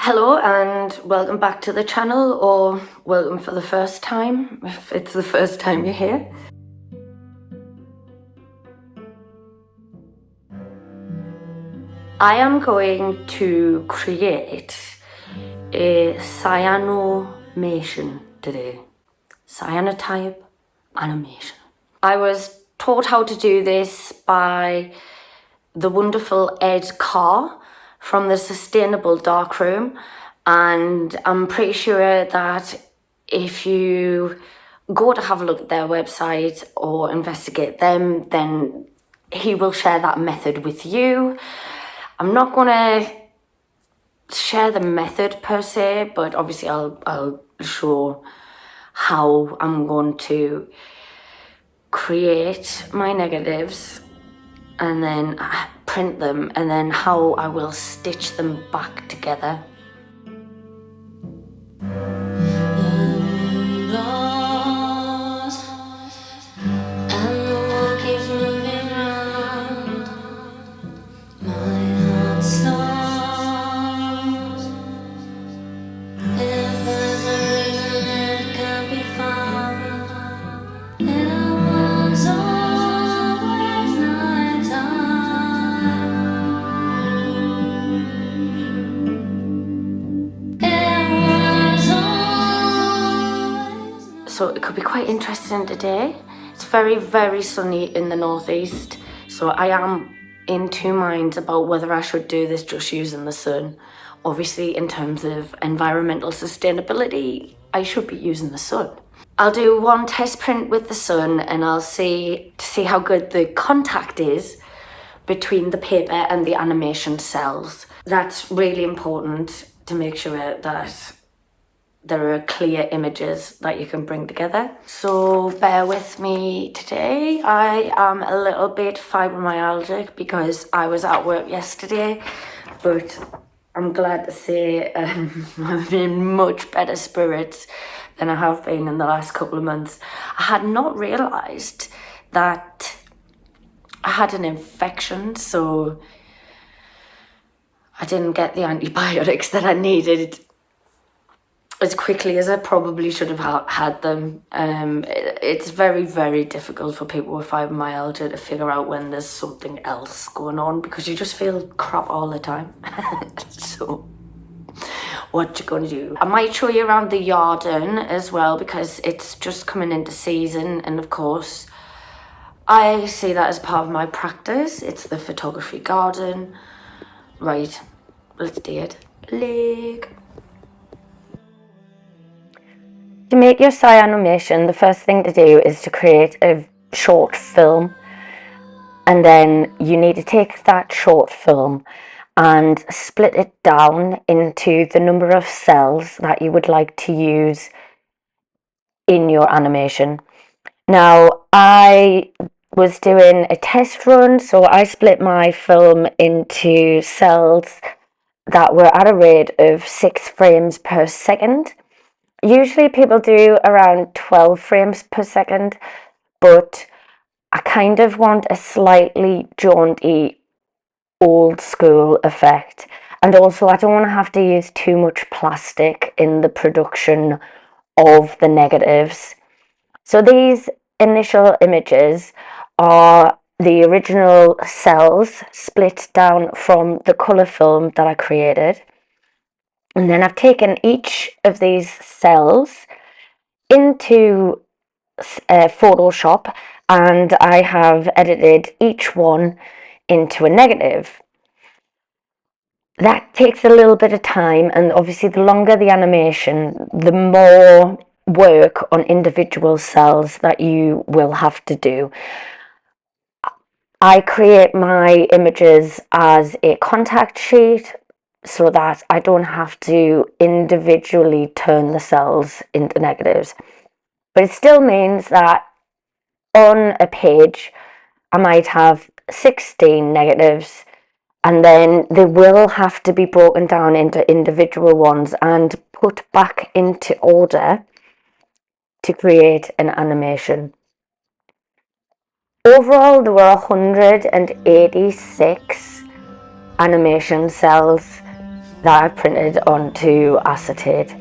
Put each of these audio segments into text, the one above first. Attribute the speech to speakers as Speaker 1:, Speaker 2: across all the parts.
Speaker 1: Hello and welcome back to the channel, or welcome for the first time if it's the first time you're here. I am going to create a cyanimation today. Cyanotype animation. I was taught how to do this by the wonderful Ed Carr from the Sustainable Darkroom, and I'm pretty sure that if you go to have a look at their website or investigate them, then he will share that method with you. I'm not going to share the method per se, but obviously I'll show how I'm going to create my negatives and then print them, and then how I will stitch them back together. So it could be quite interesting today. It's very, very sunny in the northeast, so I am in two minds about whether I should do this just using the sun. Obviously, in terms of environmental sustainability, I should be using the sun. I'll do one test print with the sun and I'll see how good the contact is between the paper and the animation cells. That's really important to make sure that there are clear images that you can bring together. So bear with me today. I am a little bit fibromyalgic because I was at work yesterday, but I'm glad to say I'm in much better spirits than I have been in the last couple of months. I had not realised that I had an infection, so I didn't get the antibiotics that I needed as quickly as I probably should have had them. It's very, very difficult for people with fibromyalgia to figure out when there's something else going on because you just feel crap all the time. So what you gonna do? I might show you around the garden as well because it's just coming into season, and of course I see that as part of my practice. It's the photography garden. Right, let's do it. Leg. To make your cyanimation, the first thing to do is to create a short film, and then you need to take that short film and split it down into the number of cells that you would like to use in your animation. Now, I was doing a test run, so I split my film into cells that were at a rate of 6 frames per second. Usually people do around 12 frames per second, but I kind of want a slightly jaunty, old school effect. And also I don't want to have to use too much plastic in the production of the negatives. So these initial images are the original cells split down from the colour film that I created. And then I've taken each of these cells into Photoshop, and I have edited each one into a negative. That takes a little bit of time, and obviously the longer the animation, the more work on individual cells that you will have to do. I create my images as a contact sheet so that I don't have to individually turn the cells into negatives. But it still means that on a page I might have 16 negatives, and then they will have to be broken down into individual ones and put back into order to create an animation. Overall, there were 186 animation cells that I printed onto acetate.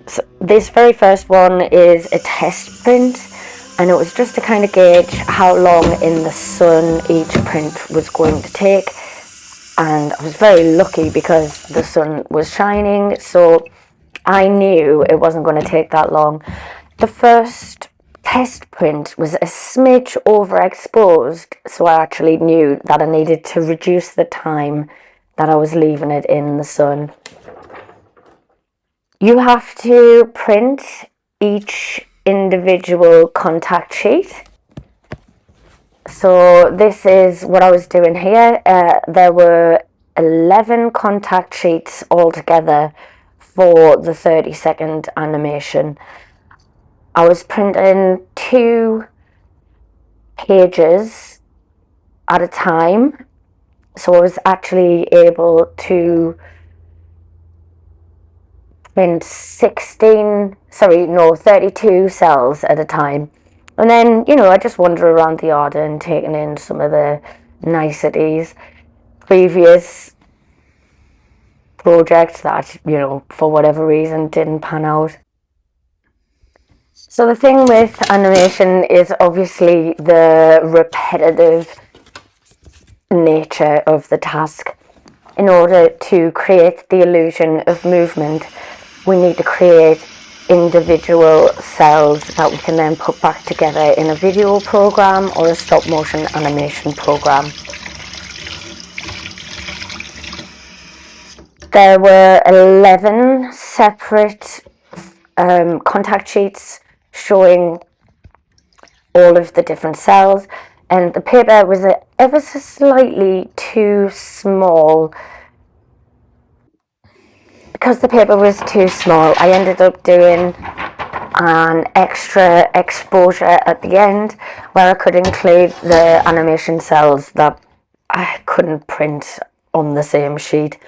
Speaker 1: So this very first one is a test print, and it was just to kind of gauge how long in the sun each print was going to take. And I was very lucky because the sun was shining, so I knew it wasn't going to take that long. The first test print was a smidge overexposed, so I actually knew that I needed to reduce the time that I was leaving it in the sun. You have to print each individual contact sheet. So this is what I was doing here. There were 11 contact sheets altogether for the 30-second animation. I was printing 2 pages at a time, so I was actually able to print 32 cells at a time. And then, I just wander around the order and taking in some of the niceties. Previous projects that, for whatever reason didn't pan out. So the thing with animation is obviously the repetitive nature of the task. In order to create the illusion of movement, we need to create individual cells that we can then put back together in a video program or a stop motion animation program. There were 11 separate contact sheets showing all of the different cells, and the paper was ever so slightly too small. Because the paper was too small, I ended up doing an extra exposure at the end where I could include the animation cells that I couldn't print on the same sheet.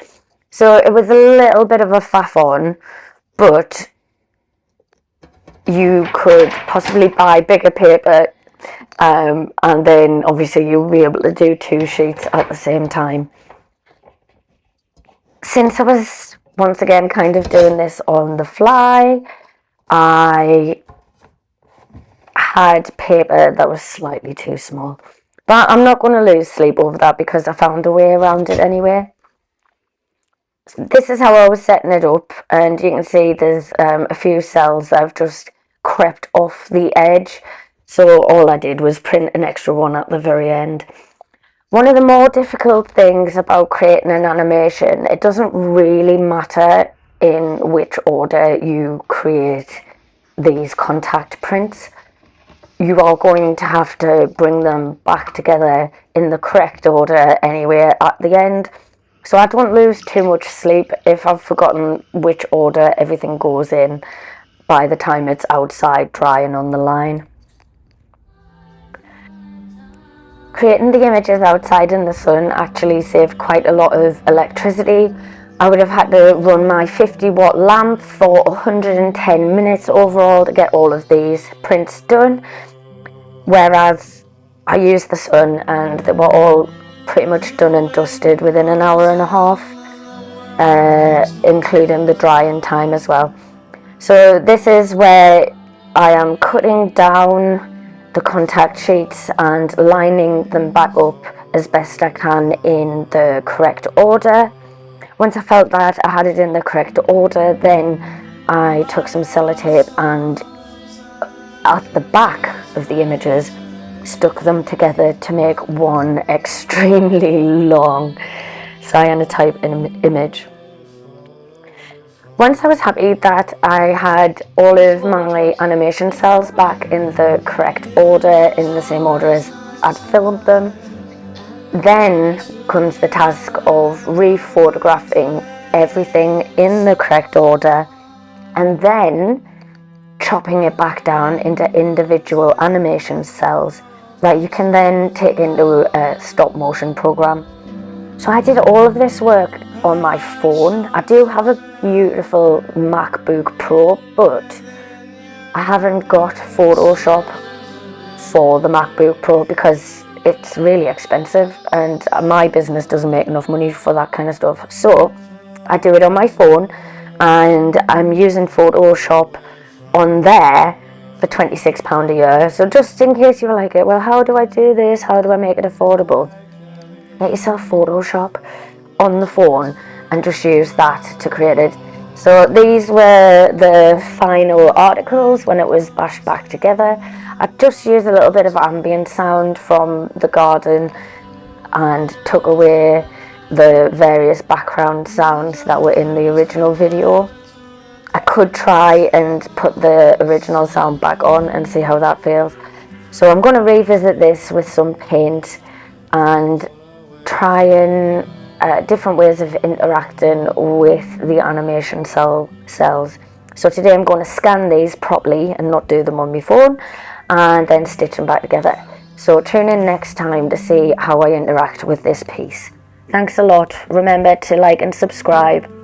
Speaker 1: So it was a little bit of a faff on, but you could possibly buy bigger paper, and then obviously you'll be able to do 2 sheets at the same time. Since I was once again kind of doing this on the fly, I had paper that was slightly too small. But I'm not going to lose sleep over that because I found a way around it anyway. So this is how I was setting it up, and you can see there's a few cells that have just crept off the edge. So all I did was print an extra one at the very end. One of the more difficult things about creating an animation, it doesn't really matter in which order you create these contact prints. You are going to have to bring them back together in the correct order anyway at the end. So I don't lose too much sleep if I've forgotten which order everything goes in by the time it's outside drying on the line. Creating the images outside in the sun actually saved quite a lot of electricity. I would have had to run my 50-watt lamp for 110 minutes overall to get all of these prints done, whereas I used the sun and they were all pretty much done and dusted within an hour and a half, including the drying time as well. So this is where I am cutting down the contact sheets and lining them back up as best I can in the correct order. Once I felt that I had it in the correct order, then I took some sellotape and at the back of the images stuck them together to make one extremely long cyanotype image. Once I was happy that I had all of my animation cells back in the correct order, in the same order as I'd filmed them, then comes the task of re-photographing everything in the correct order and then chopping it back down into individual animation cells that you can then take into a stop motion program. So I did all of this work on my phone. I do have a beautiful MacBook Pro, but I haven't got Photoshop for the MacBook Pro because it's really expensive and my business doesn't make enough money for that kind of stuff. So I do it on my phone, and I'm using Photoshop on there for £26 a year. So just in case you're like, well, how do I do this? How do I make it affordable? Get yourself Photoshop on the phone and just use that to create it. So these were the final articles when it was bashed back together. I just used a little bit of ambient sound from the garden and took away the various background sounds that were in the original video. I could try and put the original sound back on and see how that feels. So I'm going to revisit this with some paint and try and different ways of interacting with the animation cells. So today I'm going to scan these properly and not do them on my phone, and then stitch them back together. So tune in next time to see how I interact with this piece. Thanks a lot. Remember to like and subscribe.